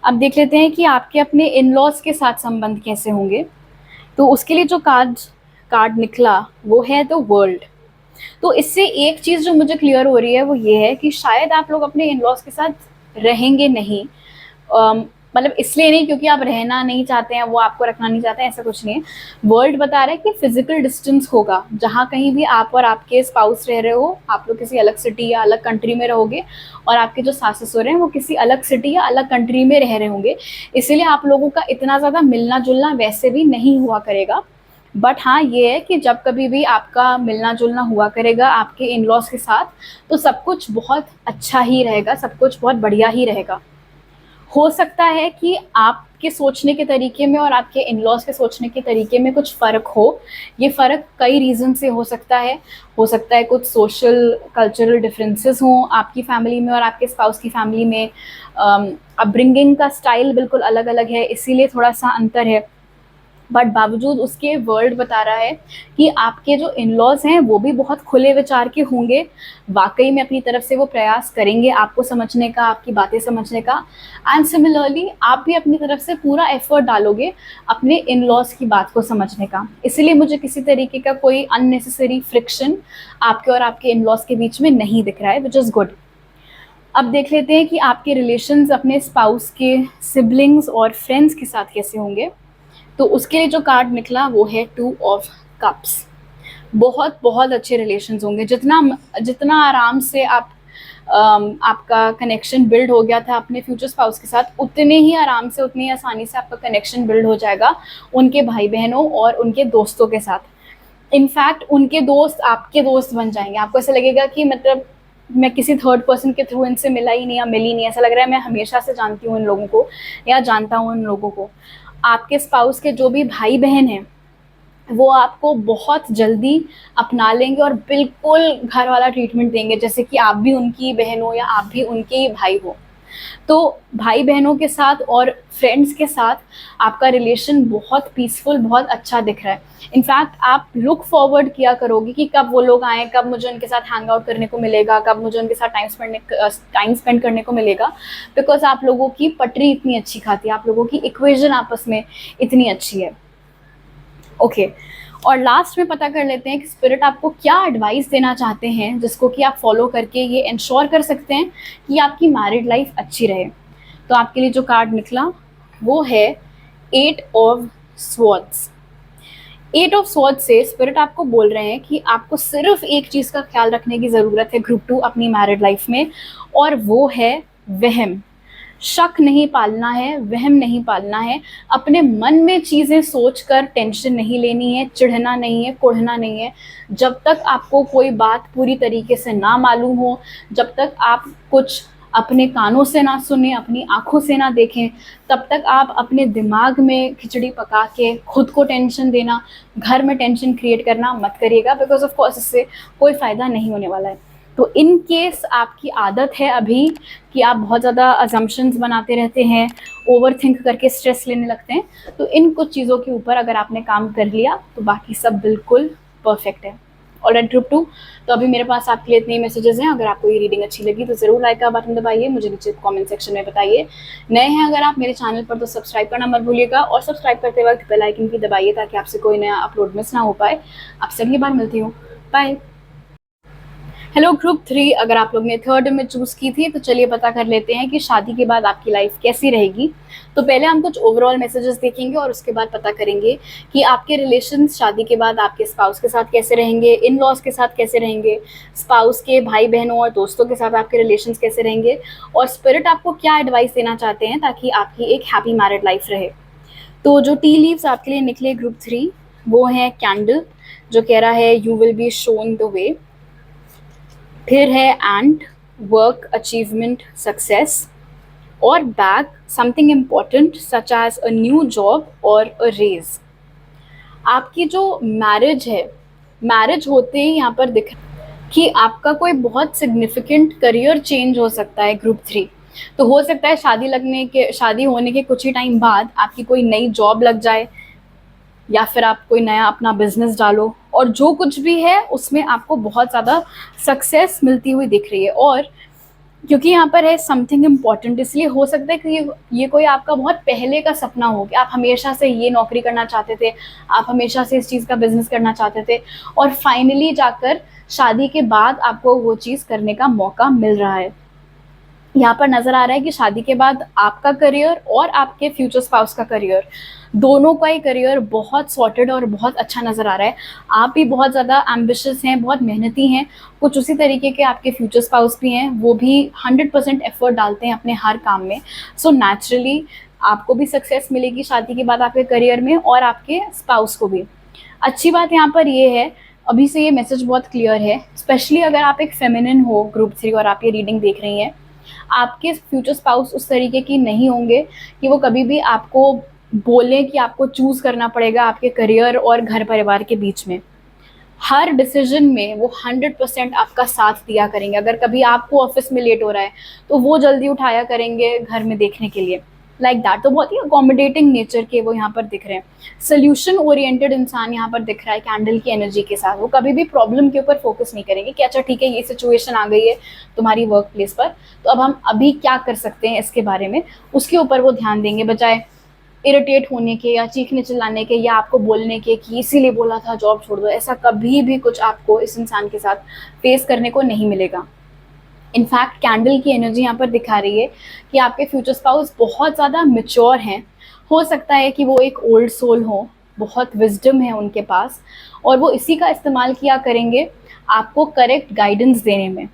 अब देख लेते हैं कि आपके अपने इन लॉज के साथ संबंध कैसे होंगे। तो उसके लिए जो कार्ड निकला वो है द वर्ल्ड। तो इससे एक चीज़ जो मुझे क्लियर हो रही है वो ये है कि शायद आप लोग अपने इन लॉज के साथ रहेंगे नहीं। मतलब इसलिए नहीं क्योंकि आप रहना नहीं चाहते हैं, वो आपको रखना नहीं चाहते हैं, ऐसा कुछ नहीं है। वर्ल्ड बता रहा है कि फिजिकल डिस्टेंस होगा, जहाँ कहीं भी आप और आपके स्पाउस रह रहे हो, आप लोग किसी अलग सिटी या अलग कंट्री में रहोगे और आपके जो सास ससुर हैं वो किसी अलग सिटी या अलग कंट्री में रह रहे होंगे। इसीलिए आप लोगों का इतना ज़्यादा मिलना जुलना वैसे भी नहीं हुआ करेगा। बट हाँ, ये है कि जब कभी भी आपका मिलना जुलना हुआ करेगा आपके इन लॉज के साथ, तो सब कुछ बहुत अच्छा ही रहेगा, सब कुछ बहुत बढ़िया ही रहेगा। हो सकता है कि आपके सोचने के तरीके में और आपके इन लॉज के सोचने के तरीके में कुछ फ़र्क हो। ये फ़र्क कई रीज़न से हो सकता है। कुछ सोशल कल्चरल डिफरेंसेस हों आपकी फैमिली में और आपके स्पाउस की फैमिली में। अपब्रिंगिंग का स्टाइल बिल्कुल अलग अलग है, इसीलिए थोड़ा सा अंतर है। बट बावजूद उसके वर्ल्ड बता रहा है कि आपके जो इन लॉज हैं वो भी बहुत खुले विचार के होंगे। वाकई में अपनी तरफ से वो प्रयास करेंगे आपको समझने का, आपकी बातें समझने का। एंड सिमिलरली आप भी अपनी तरफ से पूरा एफर्ट डालोगे अपने इन लॉज की बात को समझने का। इसीलिए मुझे किसी तरीके का कोई अननेसेसरी फ्रिक्शन आपके और आपके इन लॉज के बीच में नहीं दिख रहा है, विच इज़ गुड। अब देख लेते हैं कि आपके रिलेशंस अपने स्पाउस के सिबलिंग्स और फ्रेंड्स के साथ कैसे होंगे। तो उसके लिए जो कार्ड निकला वो है 2 ऑफ कप्स। बहुत बहुत अच्छे रिलेशंस होंगे। जितना आराम से आपका कनेक्शन बिल्ड हो गया था अपने फ्यूचर स्पाउस के साथ, उतने ही आराम से, उतनी आसानी से आपका कनेक्शन बिल्ड हो जाएगा उनके भाई बहनों और उनके दोस्तों के साथ। इनफैक्ट उनके दोस्त आपके दोस्त बन जाएंगे। आपको ऐसा लगेगा कि मतलब मैं किसी थर्ड पर्सन के थ्रू इनसे मिला ही नहीं या मिली नहीं, ऐसा लग रहा है मैं हमेशा से जानती हूँ इन लोगों को या जानता हूँ इन लोगों को। आपके स्पाउस के जो भी भाई बहन हैं वो आपको बहुत जल्दी अपना लेंगे और बिल्कुल घर वाला ट्रीटमेंट देंगे, जैसे कि आप भी उनकी बहन हो या आप भी उनके ही भाई हो। तो भाई बहनों के साथ और फ्रेंड्स के साथ आपका रिलेशन बहुत पीसफुल, बहुत अच्छा दिख रहा है। इनफैक्ट आप लुक फॉरवर्ड किया करोगे कि कब वो लोग आएँ, कब मुझे उनके साथ हैंग आउट करने को मिलेगा, कब मुझे उनके साथ टाइम स्पेंड करने को मिलेगा, बिकॉज आप लोगों की पटरी इतनी अच्छी खाती है, आप लोगों की इक्वेशन आपस में इतनी अच्छी है। ओके, और लास्ट में पता कर लेते हैं कि स्पिरिट आपको क्या एडवाइस देना चाहते हैं, जिसको कि आप फॉलो करके ये इंश्योर कर सकते हैं कि आपकी मैरिड लाइफ अच्छी रहे। तो आपके लिए जो कार्ड निकला वो है 8 ऑफ स्वॉर्ड्स। 8 ऑफ स्वॉर्ड्स से स्पिरिट आपको बोल रहे हैं कि आपको सिर्फ एक चीज़ का ख्याल रखने की ज़रूरत है ग्रुप 2 अपनी मैरिड लाइफ में, और वो है वहम। शक नहीं पालना है, वहम नहीं पालना है, अपने मन में चीज़ें सोचकर टेंशन नहीं लेनी है, चिढ़ना नहीं है, कुढ़ना नहीं है। जब तक आपको कोई बात पूरी तरीके से ना मालूम हो, जब तक आप कुछ अपने कानों से ना सुने, अपनी आँखों से ना देखें, तब तक आप अपने दिमाग में खिचड़ी पका के खुद को टेंशन देना, घर में टेंशन क्रिएट करना मत करिएगा, बिकॉज़ ऑफ कोर्स इससे कोई फ़ायदा नहीं होने वाला है। तो इन केस आपकी आदत है अभी कि आप बहुत ज़्यादा अजम्पशंस बनाते रहते हैं, ओवरथिंक करके स्ट्रेस लेने लगते हैं, तो इन कुछ चीज़ों के ऊपर अगर आपने काम कर लिया तो बाकी सब बिल्कुल परफेक्ट है। ऑलराइट ग्रुप 2, तो अभी मेरे पास आपके लिए इतने मैसेजेस हैं। अगर आपको ये रीडिंग अच्छी लगी तो ज़रूर लाइक का बटन दबाइए, मुझे नीचे कमेंट सेक्शन में बताइए। नए हैं अगर आप मेरे चैनल पर तो सब्सक्राइब करना मत भूलिएगा, और सब्सक्राइब करते वक्त बेल आइकन भी दबाइए ताकि आपसे कोई नया अपलोड मिस ना हो पाए। आपसे अगली बार मिलती हूँ, बाय। हेलो ग्रुप 3, अगर आप लोग ने थर्ड में चूज़ की थी तो चलिए पता कर लेते हैं कि शादी के बाद आपकी लाइफ कैसी रहेगी। तो पहले हम कुछ ओवरऑल मैसेजेस देखेंगे और उसके बाद पता करेंगे कि आपके रिलेशंस शादी के बाद आपके स्पाउस के साथ कैसे रहेंगे, इन लॉज के साथ कैसे रहेंगे, स्पाउस के भाई बहनों और दोस्तों के साथ आपके रिलेशंस कैसे रहेंगे, और स्पिरिट आपको क्या एडवाइस देना चाहते हैं ताकि आपकी एक हैप्पी मैरिड लाइफ रहे। तो जो टी लीव्स आपके लिए निकले ग्रुप 3 वो है कैंडल, जो कह रहा है you will be shown the way. फिर है एंड, वर्क, अचीवमेंट, सक्सेस, और back, something important such as a new job or a raise. आपकी जो मैरिज है, मैरिज होते ही यहाँ पर दिख कि आपका कोई बहुत सिग्निफिकेंट करियर चेंज हो सकता है ग्रुप 3। तो हो सकता है शादी होने के कुछ ही टाइम बाद आपकी कोई नई जॉब लग जाए, या फिर आप कोई नया अपना बिजनेस डालो, और जो कुछ भी है उसमें आपको बहुत ज़्यादा सक्सेस मिलती हुई दिख रही है। और क्योंकि यहाँ पर है समथिंग इम्पॉर्टेंट, इसलिए हो सकता है कि ये कोई आपका बहुत पहले का सपना हो कि आप हमेशा से ये नौकरी करना चाहते थे, आप हमेशा से इस चीज़ का बिजनेस करना चाहते थे, और फाइनली जाकर शादी के बाद आपको वो चीज़ करने का मौका मिल रहा है। यहाँ पर नज़र आ रहा है कि शादी के बाद आपका करियर और आपके फ्यूचर स्पाउस का करियर, दोनों का ही करियर बहुत सॉर्टेड और बहुत अच्छा नज़र आ रहा है। आप भी बहुत ज़्यादा एम्बिशियस हैं, बहुत मेहनती हैं, कुछ उसी तरीके के आपके फ्यूचर स्पाउस भी हैं, वो भी 100% एफर्ट डालते हैं अपने हर काम में। सो नेचुरली आपको भी सक्सेस मिलेगी शादी के बाद आपके करियर में, और आपके स्पाउस को भी। अच्छी बात यहाँ पर ये है, अभी से ये मैसेज बहुत क्लियर है, स्पेशली अगर आप एक फेमिनिन हो ग्रुप 3 और आप ये रीडिंग देख रही हैं, आपके फ्यूचर स्पाउस उस तरीके की नहीं होंगे कि वो कभी भी आपको बोलें कि आपको चूज़ करना पड़ेगा आपके करियर और घर परिवार के बीच में। हर डिसीजन में वो 100% आपका साथ दिया करेंगे। अगर कभी आपको ऑफिस में लेट हो रहा है तो वो जल्दी उठाया करेंगे घर में देखने के लिए, लाइक दैट। तो बहुत ही अकोमोडेटिंग नेचर के वो यहाँ पर दिख रहे हैं। सोल्यूशन ओरिएंटेड इंसान यहाँ पर दिख रहा है कैंडल की एनर्जी के साथ। वो कभी भी प्रॉब्लम के ऊपर फोकस नहीं करेंगे कि अच्छा ठीक है ये सिचुएशन आ गई है तुम्हारी वर्क प्लेस पर, तो अब हम अभी क्या कर सकते हैं इसके बारे में, उसके ऊपर वो ध्यान देंगे, बजाय इरिटेट होने के या चीखने चिल्लाने के या आपको बोलने के कि इसीलिए बोला था जॉब छोड़ दो। ऐसा कभी भी कुछ आपको इस इंसान के साथ फेस करने को नहीं मिलेगा। इनफैक्ट कैंडल की एनर्जी यहाँ पर दिखा रही है कि आपके फ्यूचर स्पाउस बहुत ज़्यादा मैच्योर हैं। हो सकता है कि वो एक ओल्ड सोल हो, बहुत विजडम है उनके पास, और वो इसी का इस्तेमाल किया करेंगे आपको करेक्ट गाइडेंस देने में।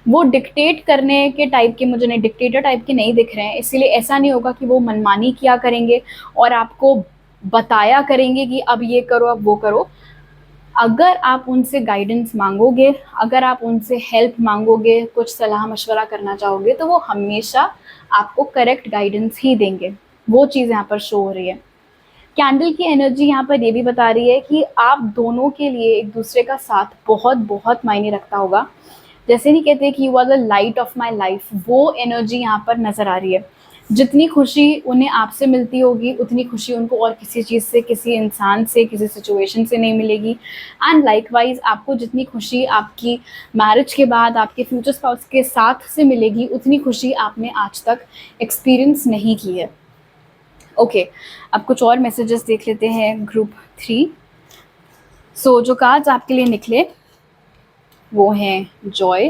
वो डिक्टेट करने के टाइप के, मुझे नहीं डिक्टेटर टाइप के नहीं दिख रहे हैं, इसीलिए ऐसा नहीं होगा कि वो मनमानी किया करेंगे और आपको बताया करेंगे कि अब ये करो अब वो करो। अगर आप उनसे गाइडेंस मांगोगे, अगर आप उनसे हेल्प मांगोगे, कुछ सलाह मशवरा करना चाहोगे, तो वो हमेशा आपको करेक्ट गाइडेंस ही देंगे। वो चीज़ यहाँ पर शो हो रही है। कैंडल की एनर्जी यहाँ पर ये भी बता रही है कि आप दोनों के लिए एक दूसरे का साथ बहुत बहुत मायने रखता होगा। जैसे नहीं कहते कि you are the light of my life, वो एनर्जी यहाँ पर नज़र आ रही है। जितनी खुशी उन्हें आपसे मिलती होगी उतनी खुशी उनको और किसी चीज़ से, किसी इंसान से, किसी सिचुएशन से नहीं मिलेगी। एंड लाइकवाइज आपको जितनी खुशी आपकी मैरिज के बाद आपके फ्यूचर स्पाउस के साथ से मिलेगी उतनी खुशी आपने आज तक एक्सपीरियंस नहीं की है। ओके, अब कुछ और मैसेजेस देख लेते हैं ग्रुप 3। सो जो कार्ड्स आपके लिए निकले वो हैं जॉय,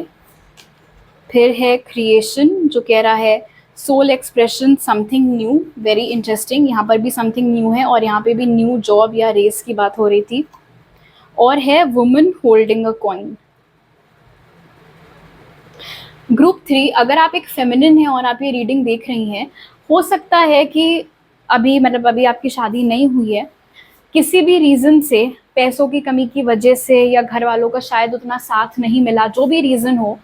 फिर है क्रिएशन जो कह रहा है soul expression, something new, very interesting. यहाँ पर भी समथिंग न्यू है और यहाँ पे भी न्यू जॉब या रेस की बात हो रही थी। और है woman holding a coin. Group 3, अगर आप एक फेमिनिन हैं और आप ये रीडिंग देख रही हैं, हो सकता है कि अभी आपकी शादी नहीं हुई है, किसी भी रीज़न से, पैसों की कमी की वजह से या घर वालों का शायद उतना साथ नहीं मिला, जो भी रीज़न हो,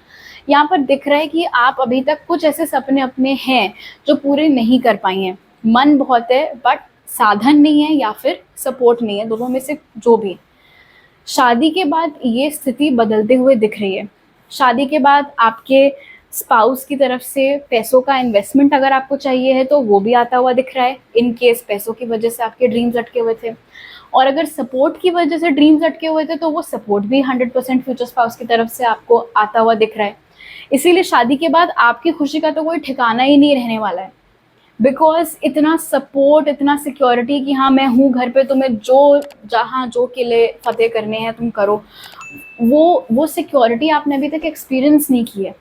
यहाँ पर दिख रहा है कि आप अभी तक कुछ ऐसे सपने अपने हैं जो पूरे नहीं कर पाई हैं। मन बहुत है बट साधन नहीं है या फिर सपोर्ट नहीं है, दोनों में से जो भी। शादी के बाद ये स्थिति बदलते हुए दिख रही है। शादी के बाद आपके स्पाउस की तरफ से पैसों का इन्वेस्टमेंट अगर आपको चाहिए है तो वो भी आता हुआ दिख रहा है, इन केस पैसों की वजह से आपके ड्रीम्स अटके हुए थे। और अगर सपोर्ट की वजह से ड्रीम्स अटके हुए थे तो वो सपोर्ट भी 100% फ्यूचर स्पाउस की तरफ से आपको आता हुआ दिख रहा है। इसीलिए शादी के बाद आपकी खुशी का तो कोई ठिकाना ही नहीं रहने वाला है, बिकॉज इतना सपोर्ट, इतना सिक्योरिटी कि हाँ मैं हूँ घर पे, तुम्हें जो जहाँ जो किले फतेह करने हैं तुम करो, वो सिक्योरिटी आपने अभी तक एक्सपीरियंस नहीं की है।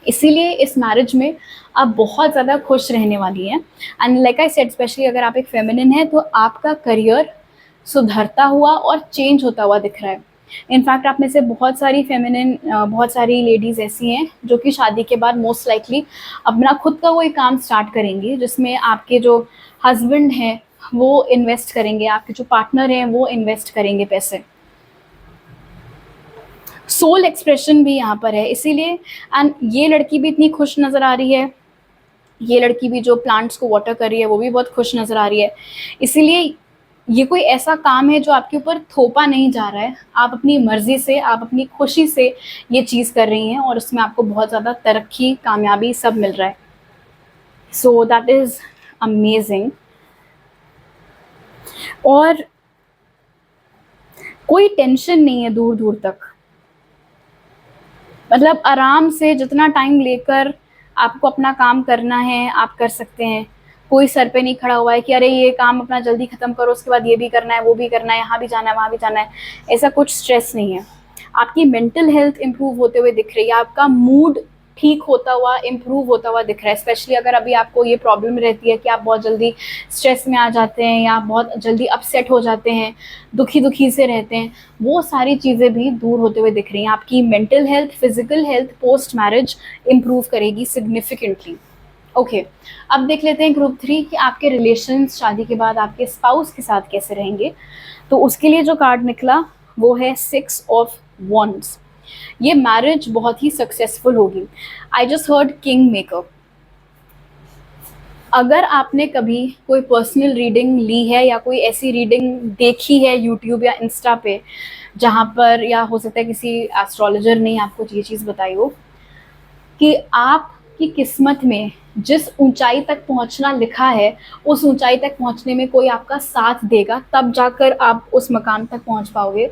इसीलिए इस मैरिज में आप बहुत ज़्यादा खुश रहने वाली हैं। And like I said, specially अगर आप एक फेमिनिन है तो आपका करियर सुधरता हुआ और चेंज होता हुआ दिख रहा है। इनफैक्ट आप में से बहुत सारी लेडीज़ ऐसी हैं जो कि शादी के बाद मोस्ट लाइकली अपना खुद का कोई काम स्टार्ट करेंगी, जिसमें आपके जो हस्बैंड हैं वो इन्वेस्ट करेंगे, आपके जो पार्टनर हैं वो इन्वेस्ट करेंगे पैसे। सोल एक्सप्रेशन भी यहाँ पर है इसीलिए। एंड ये लड़की भी इतनी खुश नज़र आ रही है, ये लड़की भी जो प्लांट्स को वाटर कर रही है वो भी बहुत खुश नज़र आ रही है। इसीलिए ये कोई ऐसा काम है जो आपके ऊपर थोपा नहीं जा रहा है, आप अपनी मर्ज़ी से, आप अपनी खुशी से ये चीज़ कर रही हैं और उसमें आपको बहुत ज़्यादा तरक्की, कामयाबी सब मिल रहा है। So that is amazing. और कोई टेंशन नहीं है दूर दूर तक, मतलब आराम से जितना टाइम लेकर आपको अपना काम करना है आप कर सकते हैं। कोई सर पे नहीं खड़ा हुआ है कि अरे ये काम अपना जल्दी ख़त्म करो, उसके बाद ये भी करना है, वो भी करना है, यहाँ भी जाना है, वहाँ भी जाना है। ऐसा कुछ स्ट्रेस नहीं है। आपकी मेंटल हेल्थ इम्प्रूव होते हुए दिख रही है, आपका मूड ठीक होता हुआ, इम्प्रूव होता हुआ दिख रहा है। स्पेशली अगर अभी आपको ये प्रॉब्लम रहती है कि आप बहुत जल्दी स्ट्रेस में आ जाते हैं या बहुत जल्दी अपसेट हो जाते हैं, दुखी से रहते हैं, वो सारी चीज़ें भी दूर होते हुए दिख रही हैं। आपकी mental health, physical health post marriage improve करेगी सिग्निफिकेंटली। ओके, अब देख लेते हैं ग्रुप 3 कि आपके रिलेशंस शादी के बाद आपके स्पाउस के साथ कैसे रहेंगे। तो उसके लिए जो कार्ड निकला वो है 6 ऑफ वॉन्ड्स। ये मैरिज बहुत ही सक्सेसफुल होगी। I just heard king maker. अगर आपने कभी कोई पर्सनल रीडिंग ली है या कोई ऐसी रीडिंग देखी है यूट्यूब या इंस्टा पे जहाँ पर, या हो सकता है किसी एस्ट्रोलॉजर ने आपको ये चीज़ बताई हो कि आपकी किस्मत में जिस ऊंचाई तक पहुंचना लिखा है उस ऊंचाई तक पहुंचने में कोई आपका साथ देगा, तब जाकर आप उस मकाम तक पहुंच पाओगे,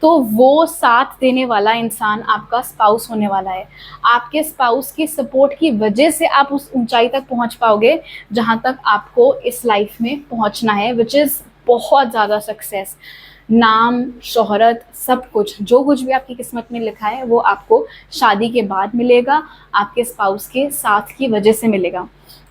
तो वो साथ देने वाला इंसान आपका स्पाउस होने वाला है। आपके स्पाउस की सपोर्ट की वजह से आप उस ऊंचाई तक पहुंच पाओगे जहां तक आपको इस लाइफ में पहुंचना है, विच इज़ बहुत ज़्यादा सक्सेस, नाम, शोहरत, सब कुछ, जो कुछ भी आपकी किस्मत में लिखा है वो आपको शादी के बाद मिलेगा, आपके स्पाउस के साथ की वजह से मिलेगा।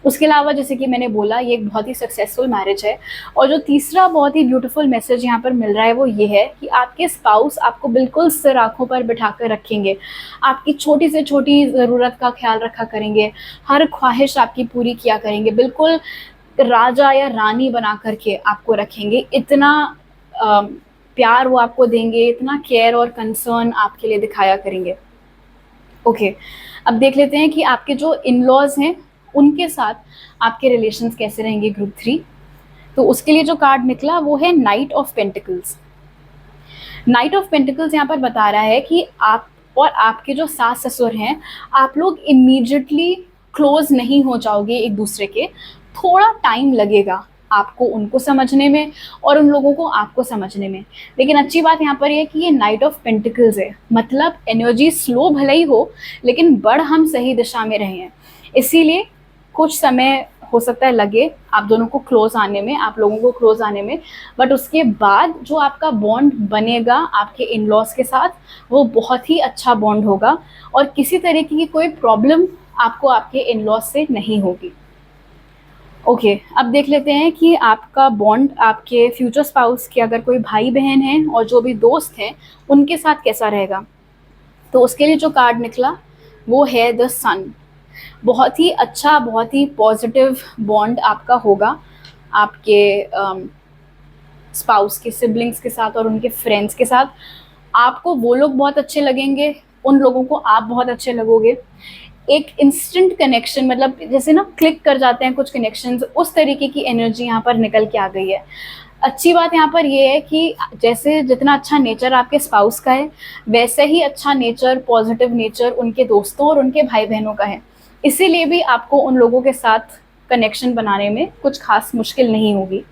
उसके अलावा जैसे कि मैंने बोला, ये एक बहुत ही सक्सेसफुल मैरिज है। और जो तीसरा बहुत ही ब्यूटीफुल मैसेज यहाँ पर मिल रहा है वो ये है कि आपके स्पाउस आपको बिल्कुल सिर आँखों पर बिठा कर रखेंगे, आपकी छोटी से छोटी ज़रूरत का ख्याल रखा करेंगे, हर ख्वाहिश आपकी पूरी किया करेंगे, बिल्कुल राजा या रानी बना करके आपको रखेंगे। इतना प्यार वो आपको देंगे, इतना केयर और कंसर्न आपके लिए दिखाया करेंगे। ओके, अब देख लेते हैं कि आपके जो इन लॉज हैं उनके साथ आपके रिलेशंस कैसे रहेंगे ग्रुप 3। तो उसके लिए जो कार्ड निकला वो है night of pentacles. Night of pentacles यहाँ पर बता रहा है कि आप और आपके जो सास ससुर हैं, आप लोग इमीडिएटली क्लोज नहीं हो जाओगे एक दूसरे के, थोड़ा टाइम लगेगा आपको उनको समझने में और उन लोगों को आपको समझने में। लेकिन अच्छी बात यहाँ पर ये है कि ये नाइट ऑफ पेंटिकल्स है, मतलब एनर्जी स्लो भले ही हो लेकिन बढ़ हम सही दिशा में रहे हैं, इसीलिए कुछ समय हो सकता है लगे आप दोनों को क्लोज आने में, आप लोगों को क्लोज आने में, बट उसके बाद जो आपका बॉन्ड बनेगा आपके इन लॉज के साथ, वो बहुत ही अच्छा बॉन्ड होगा और किसी तरीके की कोई प्रॉब्लम आपको आपके इन लॉज से नहीं होगी। ओके, अब देख लेते हैं कि आपका बॉन्ड आपके फ्यूचर स्पाउस के अगर कोई भाई बहन हैं और जो भी दोस्त हैं उनके साथ कैसा रहेगा। तो उसके लिए जो कार्ड निकला वो है द सन। बहुत ही अच्छा, बहुत ही पॉजिटिव बॉन्ड आपका होगा आपके स्पाउस के सिबलिंग्स के साथ और उनके फ्रेंड्स के साथ। आपको वो लोग बहुत अच्छे लगेंगे, उन लोगों को आप बहुत अच्छे लगोगे। एक इंस्टेंट कनेक्शन, मतलब जैसे ना क्लिक कर जाते हैं कुछ कनेक्शंस, उस तरीके की एनर्जी यहाँ पर निकल के आ गई है। अच्छी बात यहाँ पर ये है कि जैसे जितना अच्छा नेचर आपके स्पाउस का है, वैसे ही अच्छा नेचर, पॉजिटिव नेचर उनके दोस्तों और उनके भाई बहनों का है। इसीलिए भी आपको उन लोगों के साथ कनेक्शन बनाने में कुछ खास मुश्किल नहीं होगी।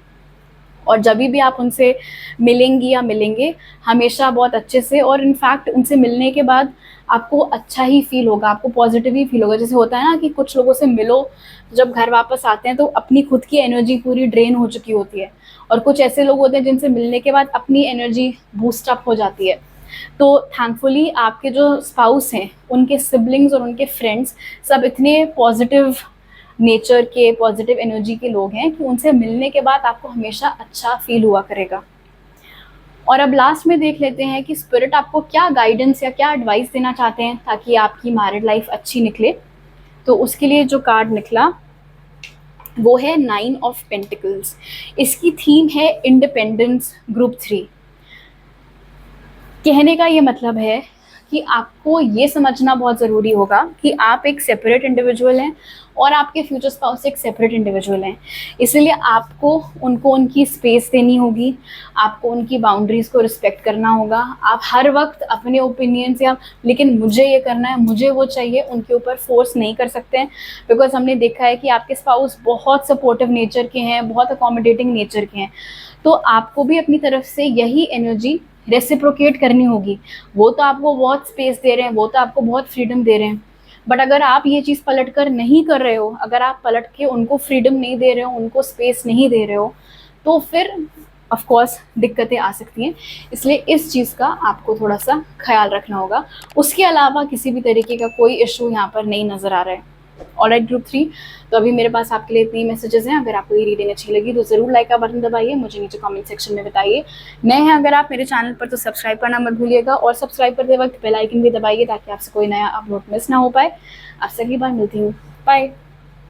और जब भी आप उनसे मिलेंगी या मिलेंगे, हमेशा बहुत अच्छे से, और इनफैक्ट उनसे मिलने के बाद आपको अच्छा ही फील होगा, आपको पॉजिटिव ही फील होगा। जैसे होता है ना कि कुछ लोगों से मिलो, जब घर वापस आते हैं तो अपनी खुद की एनर्जी पूरी ड्रेन हो चुकी होती है, और कुछ ऐसे लोग होते हैं जिनसे मिलने के बाद अपनी एनर्जी बूस्ट अप हो जाती है। तो थैंकफुली आपके जो स्पाउस हैं, उनके सिबलिंग्स और उनके फ्रेंड्स सब इतने पॉजिटिव नेचर के, पॉजिटिव एनर्जी के लोग हैं कि उनसे मिलने के बाद आपको हमेशा अच्छा फील हुआ करेगा। और अब लास्ट में देख लेते हैं कि स्पिरिट आपको क्या गाइडेंस या क्या एडवाइस देना चाहते हैं ताकि आपकी मैरिड लाइफ अच्छी निकले। तो उसके लिए जो कार्ड निकला वो है 9 ऑफ पेंटिकल्स। इसकी थीम है इंडिपेंडेंस, ग्रुप 3। कहने का ये मतलब है कि आपको ये समझना बहुत ज़रूरी होगा कि आप एक सेपरेट इंडिविजुअल हैं और आपके फ्यूचर स्पाउस एक सेपरेट इंडिविजुअल हैं। इसलिए आपको उनको उनकी स्पेस देनी होगी, आपको उनकी बाउंड्रीज़ को रिस्पेक्ट करना होगा। आप हर वक्त अपने ओपिनियंस या लेकिन मुझे ये करना है, मुझे वो चाहिए, उनके ऊपर फोर्स नहीं कर सकते हैं। बिकॉज हमने देखा है कि आपके स्पाउस बहुत सपोर्टिव नेचर के हैं, बहुत अकोमोडेटिंग नेचर के हैं। तो आपको भी अपनी तरफ से यही एनर्जी रेसिप्रोकेट करनी होगी। वो तो आपको बहुत स्पेस दे रहे हैं, वो तो आपको बहुत फ्रीडम दे रहे हैं, बट अगर आप ये चीज़ पलट कर नहीं कर रहे हो, अगर आप पलट के उनको फ्रीडम नहीं दे रहे हो, उनको स्पेस नहीं दे रहे हो, तो फिर ऑफ कोर्स दिक्कतें आ सकती हैं। इसलिए इस चीज़ का आपको थोड़ा सा ख्याल रखना होगा। उसके अलावा किसी भी तरीके का कोई इशू यहाँ पर नहीं नज़र आ रहा है। ऑलराइट ग्रुप 3, तो अभी मेरे पास आपके लिए इतनी मैसेजेस हैं। अगर आपको ये रीडिंग अच्छी लगी तो ज़रूर लाइक का बटन दबाइए, मुझे नीचे कमेंट सेक्शन में बताइए। नए हैं अगर आप मेरे चैनल पर तो सब्सक्राइब करना मत भूलिएगा, और सब्सक्राइब करते वक्त बेल आइकन भी दबाइए ताकि आपसे कोई नया अपलोड मिस ना हो पाए। आपसे अगली बार मिलती हूँ, बाय।